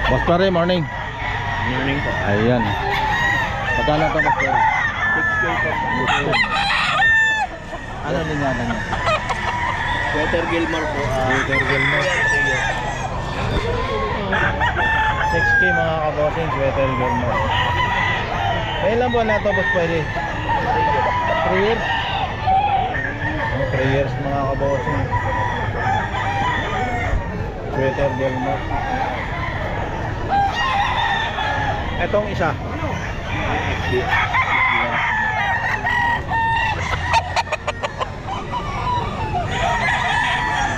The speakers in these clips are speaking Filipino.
Boss Pare, morning. Morning po. Ayan. Pagkano ito, Boss Pare? 6K po. Ano linyada niya? Sweater Gilmore po. Sweater Gilmore. 6K mga kabossing, Sweater Gilmore. Kailan buwan na ito, Boss Pare? 3 years? 3 years mga kabossing. Sweater Gilmore. Etong isa.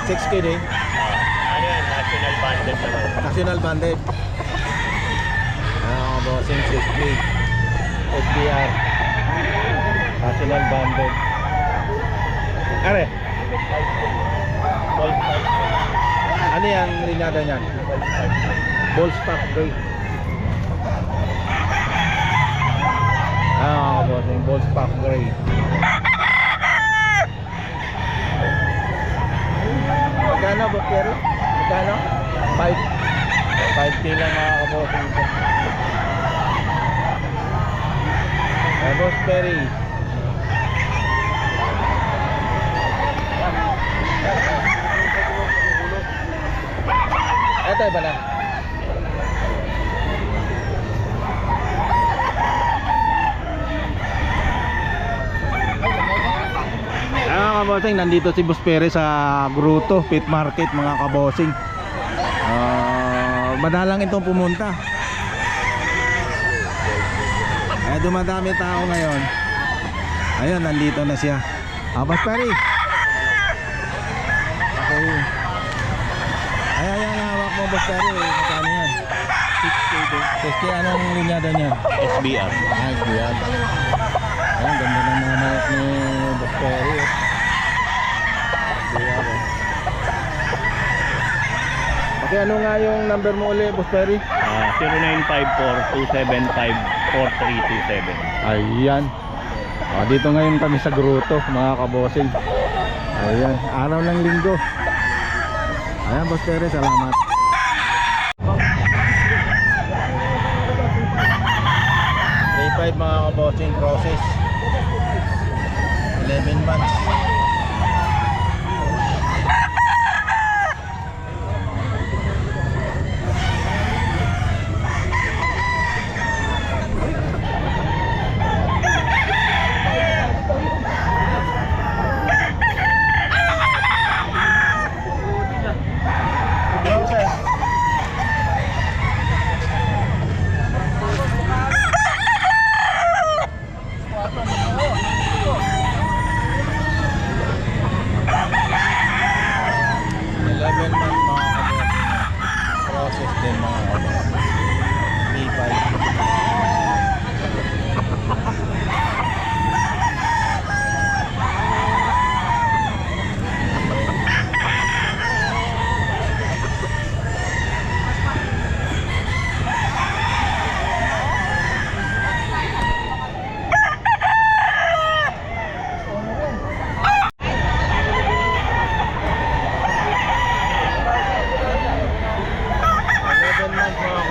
6K din. Ano yan? National Bandit naman. National Bandit. Bossing 6K. SBR. National Bandit. Are. Ball fight. Ano yung linyada niyan? Ball stock gray. Bossing ball stock gray. Magkano, Boss Perry? Magkano? 5K lang mga kabossing ito. Boss Perry. Ito iba na. Mga kabossing, nandito si Boss Perry sa Gruto Pit Market mga kabossing. Madalang itong pumunta. Dumadami tao ngayon. Ayun, nandito na siya. Boss Perry. Okay. Ayan, hawak mo, Boss Perry. Magkano yan? 6K din. 6K, anong linyada niya? SBR. SBR. Ayan, ganda ng mga manok ni Boss Perry. SBR. Okay, ano nga yung number mo ulit, Boss Perry? 0954-275-4327. Ayan. Dito ngayon kami sa Gruto mga kabossing. Ayan, araw ng linggo. Ayan, Boss Perry, salamat. Day 5 mga kabossing, process 11 months. Process din mga kabossing. B5.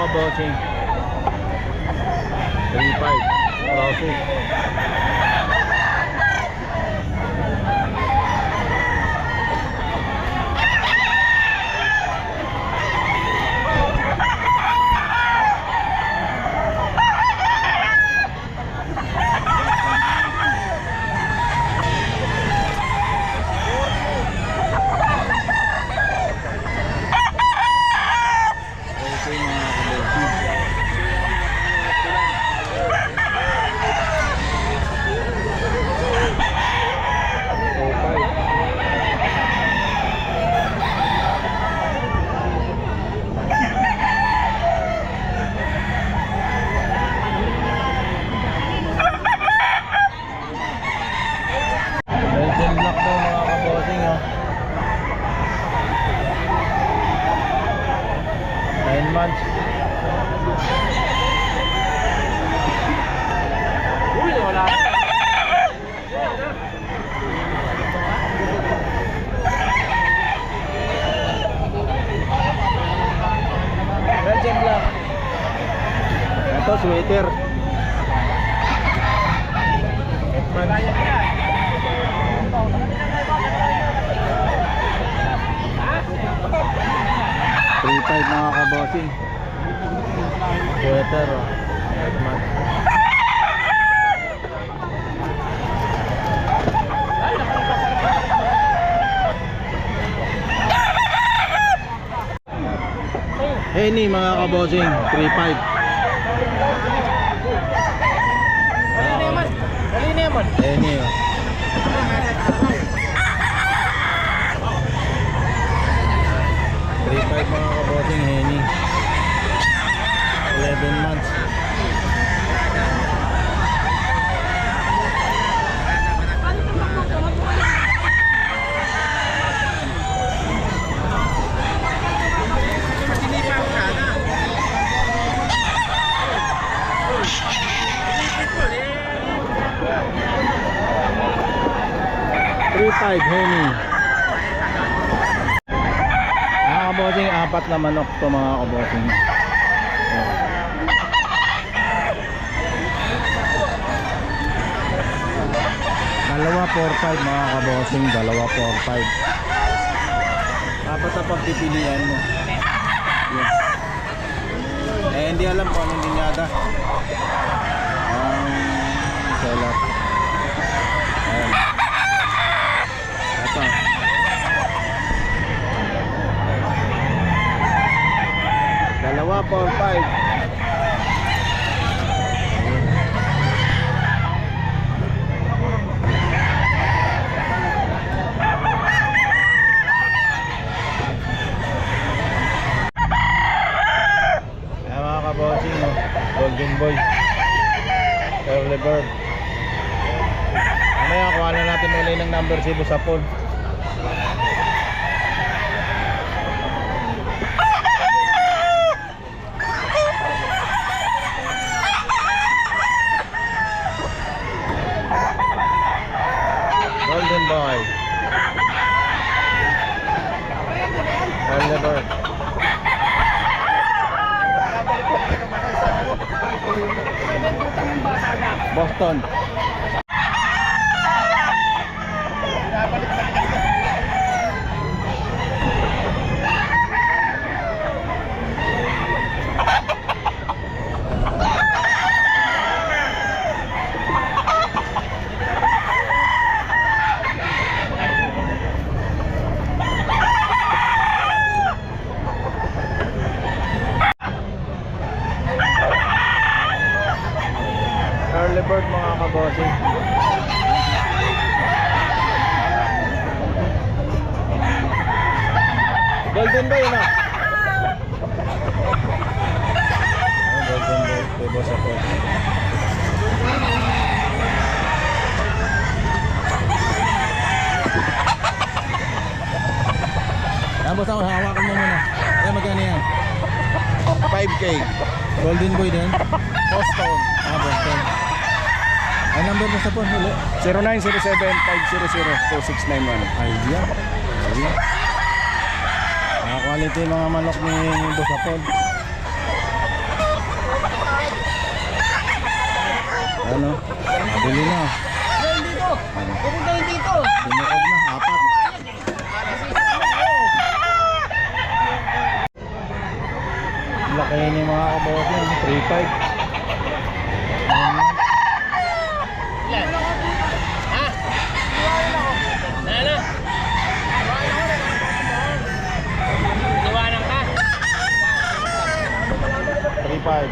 Bossing 3.5 process. months. Uy, wala. Belgian Black. Ito, sweater. Etman. 3.5 mga kabossing. Sweater, oh. Etman. Henny mga kabossing, 3.5. Henny, oh. 3.5 mga kabossing, Henny. 11 months. Five Henny. Mga kabossing, 4 na manok to mga kabossing. Ayan. Dalawa 4-5 mga kabossing, dalawa 4-5. Apat na pagpipilian mo. Yes. Eh hindi alam kung anong linyada ang seller. Ayan. Ito. Dalawa 4-5. Golden Boy, Early Bird. Mamaya kuha na natin ulit ng number si Busapon. Golden Boy, Early Bird. Boston. Early bird mga kabossing. Golden Boy na. Golden Boy, tebo sa po. Tapos ako, hawakan mo muna. Ayan, magkano yan? 5K. Golden Boy din. Boston. Boston. Ay, number mo sa phone, huli? 0907-500-2691. Ayan. Ayan. Quality mga manok ni Busapon. Ano? Nabili na. Pupunta yung dito. Sinuod na, 4. Laki ni mga kabossing, 3.5. Iwanan ka. 3.5.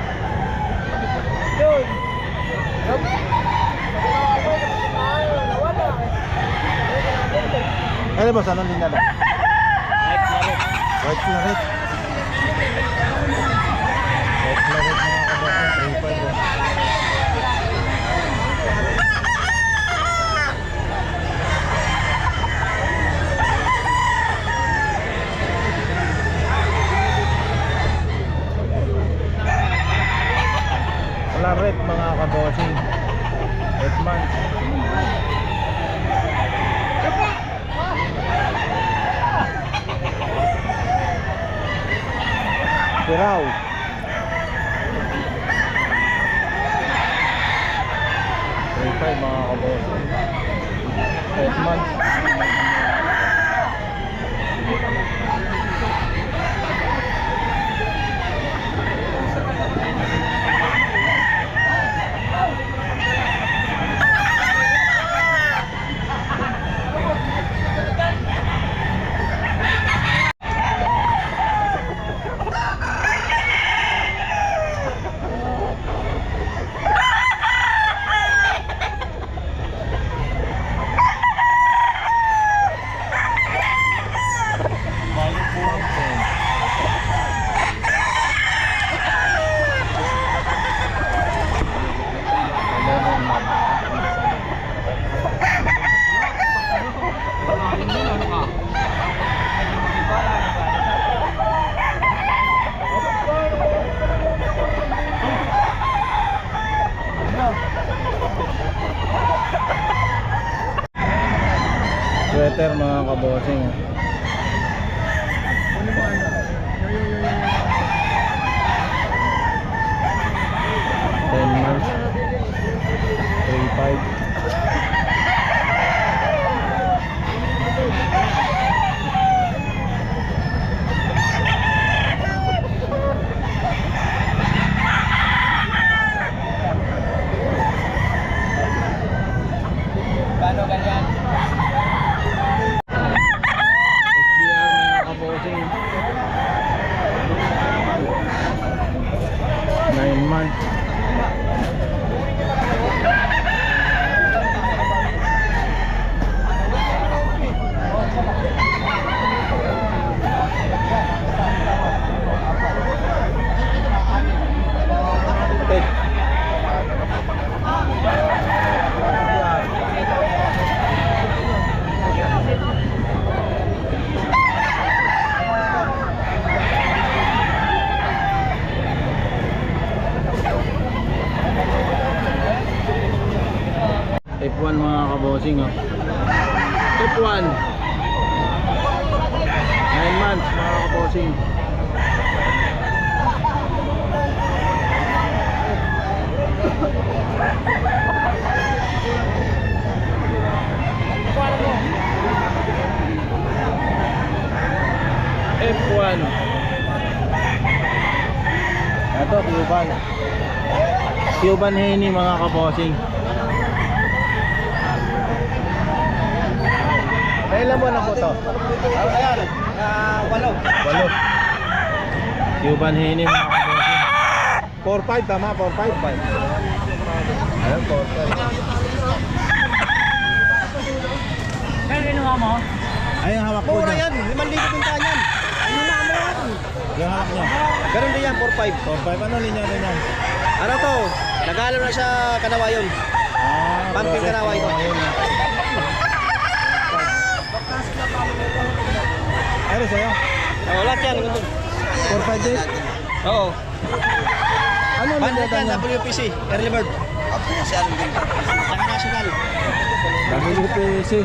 Ano ba, saan ang linyada? White claret. White claret mga kabossing, 3.5. Claret mga kabossing, 8 months. Siraw. 3.5 mga kabossing. 8 months. Sweater mga kabossing. 10 months. 3.5. Paano ganyan? SBR mga kabossing. 9 months. F1 mga kabossing, oh. F1 9 months mga kabossing. F1 ito, Cuban Henny mga kabossing. Ilan buwan na po ito? Ayan, 8. 8. Cuban Henny mga kabossing. 4.5 tama? 4.5. Ayan, 4.5. Kaya kinuha mo? Ayan, hawak po Mura niya. yan, 5,000 pintahan yan. Ano na mo yan? Yung hawak niya. Ganun din yan, 4,500. 4.5. Ano linya rin yan? Ano to? Nagalo na siya Kanawayon. Pumping process Kanawa ito. po, ayun na. Ano sa'yo? Oh, lahat yan. 4.5 din? Oo. Ano linya Bandit yan, niya? WPC, Early Bird. Saka national. WPC.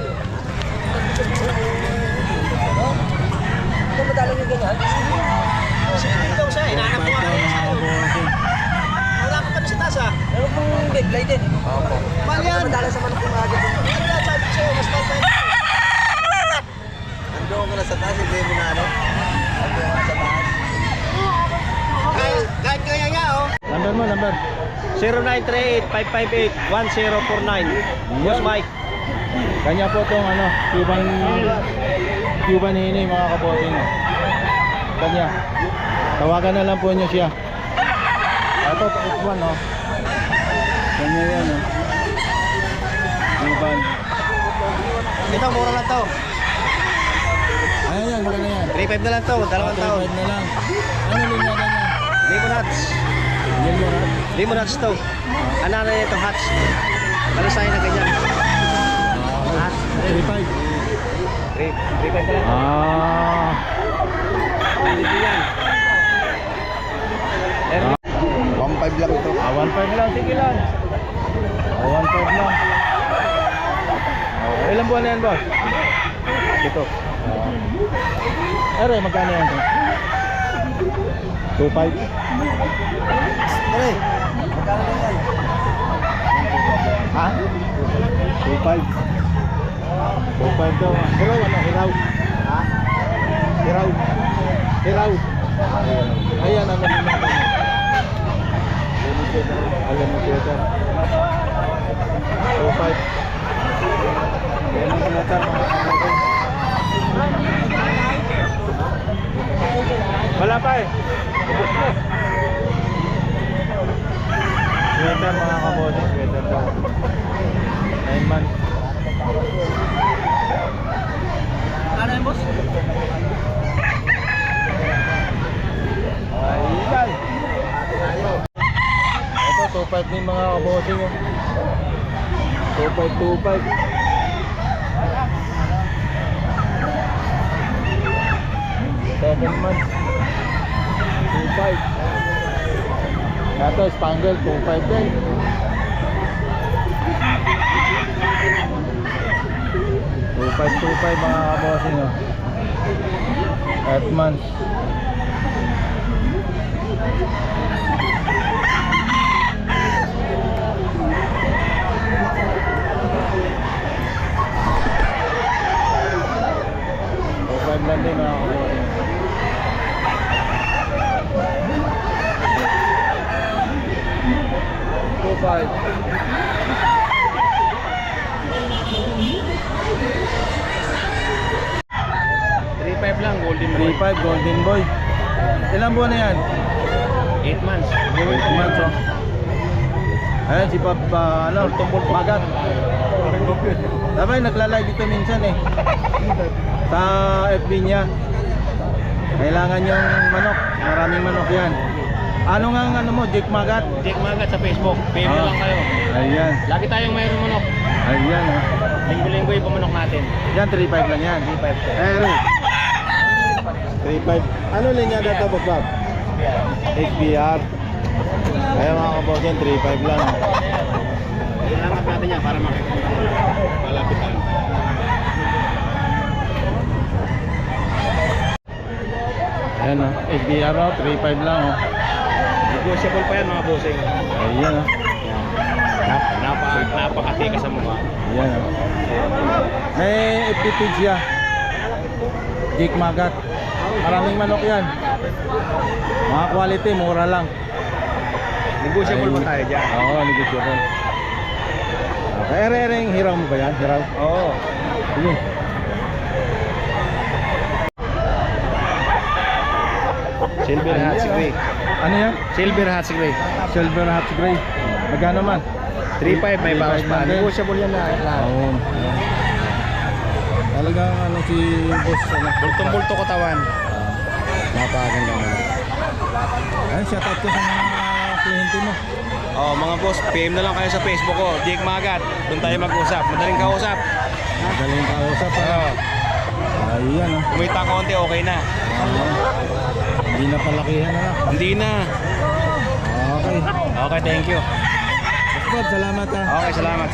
Ito madalo yung ganyan. Ito siya, inaanap ko 4.5 nga. daw mga kabossing. Wala ko kami sa tasa. Meron pong deadline din. Opo. Mahal yan. Madalo sa manok yung mga ganyan. Ano na sabi ko sa'yo, mas mahal pa yan. Ando ko na sa taas, hindi mo na ano. Ando ko na sa taas. Kahit kaya nga, oh. Number mo, number. 0938-558-1049. Boss Mike. Kanya po itong ano, Cuban Henny mga kabossing. Kanya. Tawagan na lang po niyo siya. Ito, F1 oh. Kanya yan oh. Cuban. Ito, mura lang to. Ayan yan, maganda yan. 3.5 na lang to, 2 taon. 3.5 na lang. Ano linya ganyan? Lemon Hats. Yan mo rat. Lemon Hats to. Ano na ito, Hats. Talisay na ganyan. Hat. 3.5. 3.5 na lang. Hindi din yan. 1.5 lang ito. 1.5 lang, sige lang. 1.5 lang. Ilang buwan na yan, boss? Ito. Ere, magkano yan? 2.5. Magkano na yan? Ha? 2.5. 2.5 daw. Hiraw, ano? Hiraw. Ha? Hiraw. Hiraw. Ayan, ano din natin. Alam mo siya, sir. 2.5. Ayan ang sinatar, mga kapatid. Wala pa eh. Sweater, mga kaboding. Sweater daw. 9 months. Ano yan, boss? Ayan. Ito, 2.5 din mga kaboding. 2.5. 7 months. 2.5. Ito, Spangle, 2.5 din. 2.5 mga kabosing, oh. 8 months. Lang din mga kabosing. 3.5 lang, golden boy. 3.5 Golden Boy. Ilang buwan na yan? 8 months. 8 months, oh. Ayan si Papa, ano, Magat. Sabay nagla-live dito minsan eh. Sa FB niya. Kailangan yung manok. Maraming manok yan. Ano nga ang ano mo, Jake Magat? Jake Magat sa Facebook. PM Ah. lang kayo. Ayan. Lagi tayong mayroon manok. Ayan, oh. Linggo-linggo yung pamanok natin. Yan, 3.5 lang yan. 3.5 po. Eri. 3.5. Ano linya dito, Bob? HBR. Kaya mga kabosing, 3.5 lang. Ilangat natin yan para makikita. Malapitan. Ayan, oh. HBR, oh. 3.5 lang, oh. Negotiable pa yan mga bossing. Ayan, oh. Napakatika sa mukha. Ayan, oh. May FB page siya. Jake Magat. Maraming manok yan. Mga quality, mura lang. Negotiable Ay. pa tayo dyan. Oo, negotiable. Okay, ere-ereng hiraw mo ba yan? Hiraw? Oo. Sige. Silver Hats Ayan, Gray. oh. Ano yan? Silver Hats Gray. Silver Hats Gray. Magkano man? 3.5 may bawas 3.5 pa. lang din. Negotiable yan lahat. Oo. Talagang ano si boss, ano? Bultong-bulto katawan. Napakaganda naman. Ayun, shout out ko sa mga kliyente mo. Oh, mga boss, PM na lang kayo sa Facebook ko. Jake Magat. Doon tayo mag-usap. Madaling kausap. Magaling kausap. Oo. Ayan, oh. Kumita konti, okay na. Hindi na palakihan na lang. Hindi na. Okay. Okay, thank you. Boss Bob, salamat ha. Okay, salamat.